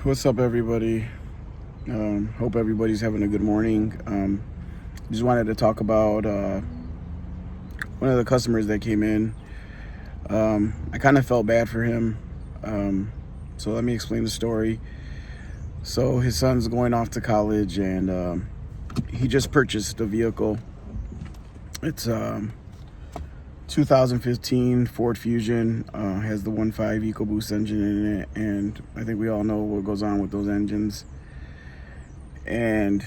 What's up, everybody? Hope everybody's having a good morning. Just wanted to talk about one of the customers that came in. I kind of felt bad for him. So let me explain the story. So his son's going off to college, and he just purchased a vehicle. It's 2015 Ford Fusion. Has the 1.5 EcoBoost engine in it, and I think we all know what goes on with those engines. And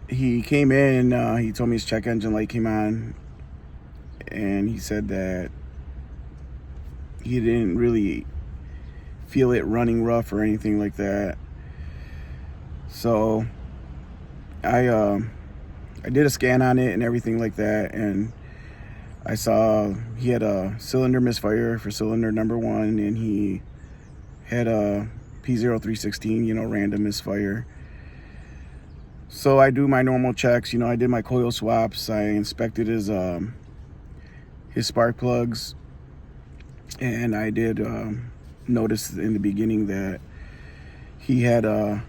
he came in, he told me his check engine light came on, and he said that he didn't really feel it running rough or anything like that. So I did a scan on it and everything like that, and I saw he had a cylinder misfire for cylinder number 1, and he had a P0316, random misfire. So I do my normal checks. I did my coil swaps. I inspected his spark plugs, and I did notice in the beginning that he had a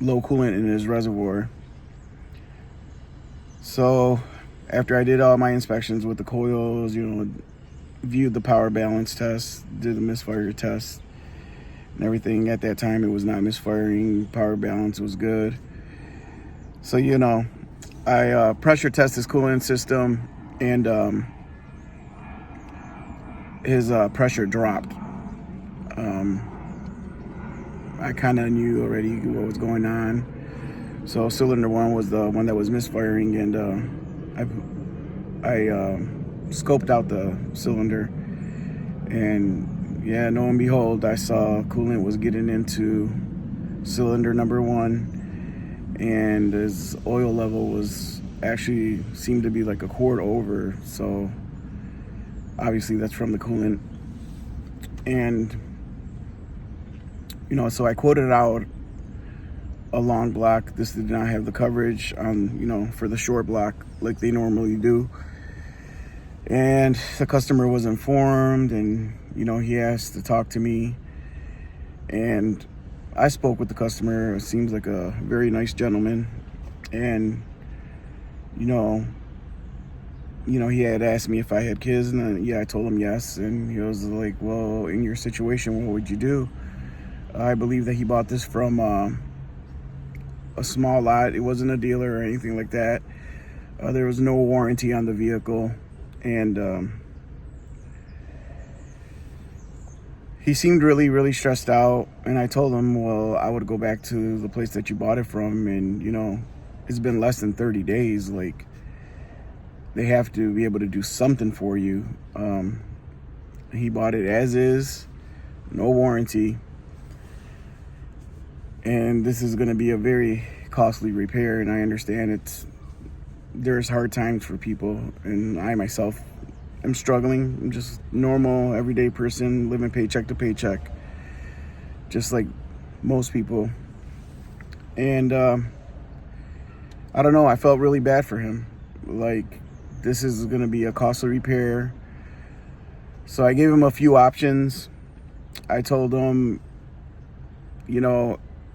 low coolant in his reservoir. So after I did all my inspections with the coils, viewed the power balance test, did the misfire test and everything. At that time, it was not misfiring. Power balance was good. So, I pressure test his coolant system, and his pressure dropped. I kind of knew already what was going on. So cylinder 1 was the one that was misfiring, and I scoped out the cylinder, and yeah, lo and behold, I saw coolant was getting into cylinder number 1, and his oil level was actually seemed to be like a quart over. So obviously that's from the coolant. And so I quoted out a long block. This did not have the coverage on, for the short block like they normally do. And the customer was informed, and, he asked to talk to me. And I spoke with the customer. It seems like a very nice gentleman. And, he had asked me if I had kids, and I told him yes. And he was like, well, in your situation, what would you do? I believe that he bought this from a small lot. It wasn't a dealer or anything like that. There was no warranty on the vehicle, and he seemed really, really stressed out. And I told him, well, I would go back to the place that you bought it from, and it's been less than 30 days. Like, they have to be able to do something for you. He bought it as is, no warranty. And this is going to be a very costly repair, and I understand there's hard times for people, and I myself am struggling. I'm just normal, everyday person living paycheck to paycheck, just like most people. And I don't know, I felt really bad for him. Like, this is going to be a costly repair. So I gave him a few options. I told him,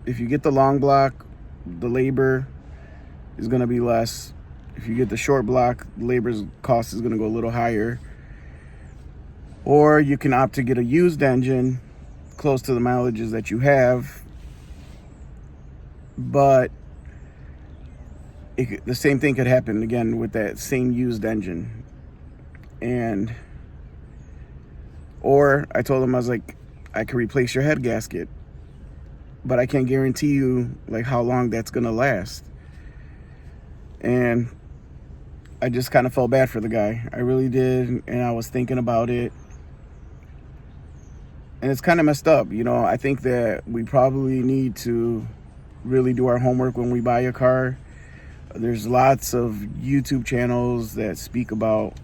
if you get the long block, the labor is going to be less. If you get the short block, the labor's cost is going to go a little higher. Or you can opt to get a used engine close to the mileages that you have. But the same thing could happen again with that same used engine. Or I told him, I was like, I could replace your head gasket, but I can't guarantee you like how long that's gonna last. And I just kind of felt bad for the guy. I really did. And I was thinking about it, and it's kind of messed up. I think that we probably need to really do our homework when we buy a car. There's lots of YouTube channels that speak about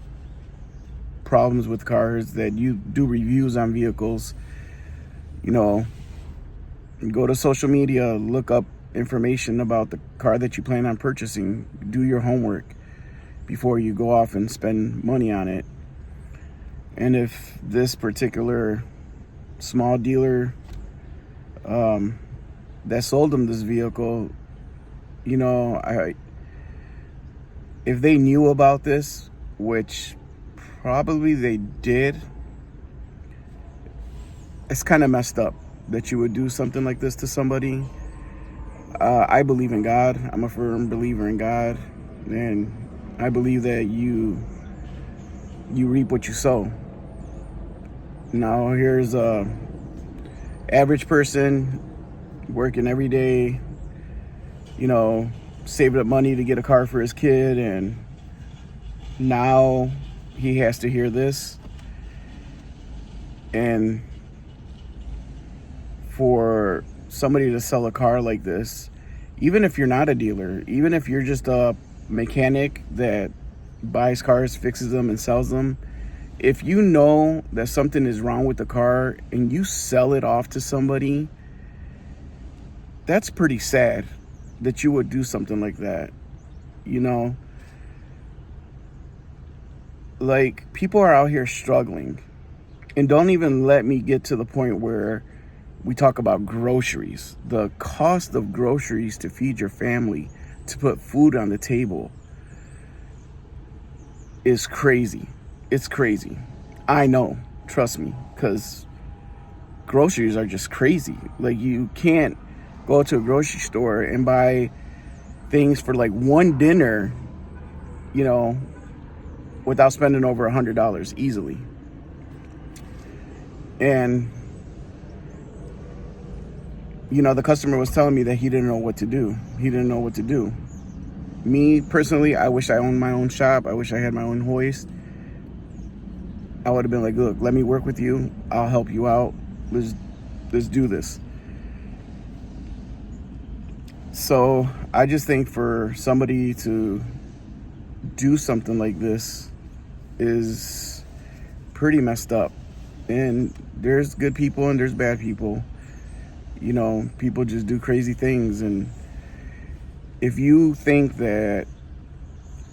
problems with cars, that you do reviews on vehicles. Go to social media, look up information about the car that you plan on purchasing. Do your homework before you go off and spend money on it. And if this particular small dealer that sold him this vehicle, you know, if they knew about this, which probably they did, it's kind of messed up that you would do something like this to somebody. I believe in God. I'm a firm believer in God, and I believe that you reap what you sow. Now here's a average person working every day, you know, saving up money to get a car for his kid, and now he has to hear this. And for somebody to sell a car like this, even if you're not a dealer, even if you're just a mechanic that buys cars, fixes them, and sells them, if you know that something is wrong with the car and you sell it off to somebody, that's pretty sad that you would do something like that. You know, like, people are out here struggling. And don't even let me get to the point where we talk about groceries. The cost of groceries to feed your family, to put food on the table, is crazy. It's crazy. I know, trust me, because groceries are just crazy. Like, you can't go to a grocery store and buy things for like one dinner, you know, without spending over $100 easily. And, you know, the customer was telling me that he didn't know what to do. He didn't know what to do. Me, personally, I wish I owned my own shop. I wish I had my own hoist. I would have been like, look, let me work with you. I'll help you out. Let's do this. So I just think for somebody to do something like this is pretty messed up. And there's good people and there's bad people. You know, people just do crazy things. And if you think that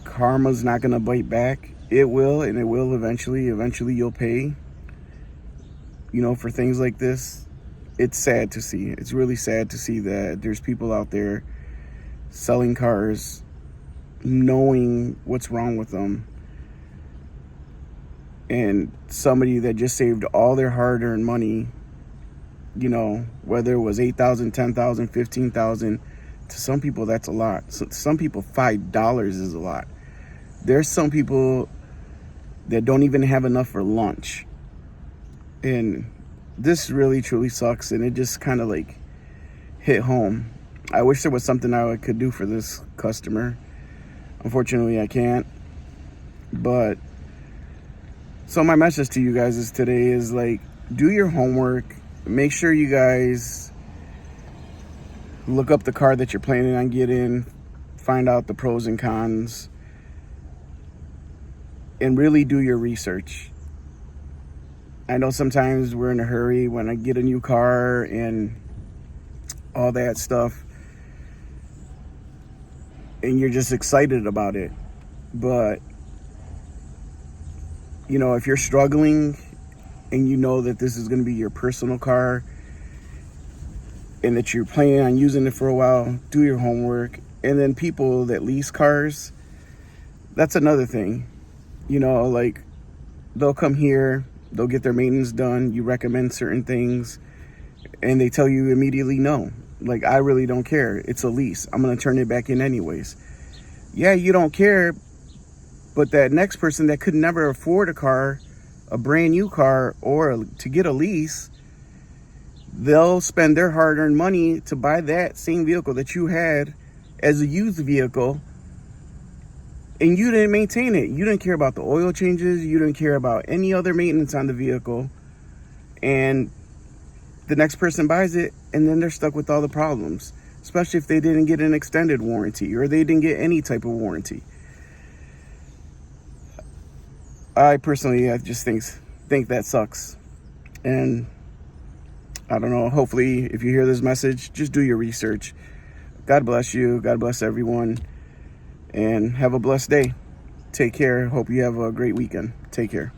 karma's not going to bite back, it will, and it will eventually. Eventually you'll pay, you know, for things like this. It's sad to see. It's really sad to see that there's people out there selling cars knowing what's wrong with them. And somebody that just saved all their hard-earned money, you know, whether it was $8,000, $10,000, $15,000, to some people that's a lot. So some people $5 is a lot. There's some people that don't even have enough for lunch. And this really truly sucks, and it just kind of like hit home. I wish there was something I could do for this customer. Unfortunately, I can't. But so my message to you guys is today is like, do your homework. Make sure you guys look up the car that you're planning on getting, find out the pros and cons, and really do your research. I know sometimes we're in a hurry when I get a new car and all that stuff, and you're just excited about it. But, you know, if you're struggling and you know that this is going to be your personal car and that you're planning on using it for a while, do your homework. And then people that lease cars, that's another thing. You know, like, they'll come here, they'll get their maintenance done, you recommend certain things, and they tell you immediately no. Like, I really don't care. It's a lease. I'm going to turn it back in anyways. Yeah, you don't care, but that next person that could never afford a car, a brand new car, or to get a lease, they'll spend their hard-earned money to buy that same vehicle that you had as a used vehicle, and you didn't maintain it. You didn't care about the oil changes. You didn't care about any other maintenance on the vehicle. And the next person buys it, and then they're stuck with all the problems, especially if they didn't get an extended warranty or they didn't get any type of warranty. I just think that sucks. And I don't know, hopefully if you hear this message, just do your research. God bless you. God bless everyone. And have a blessed day. Take care. Hope you have a great weekend. Take care.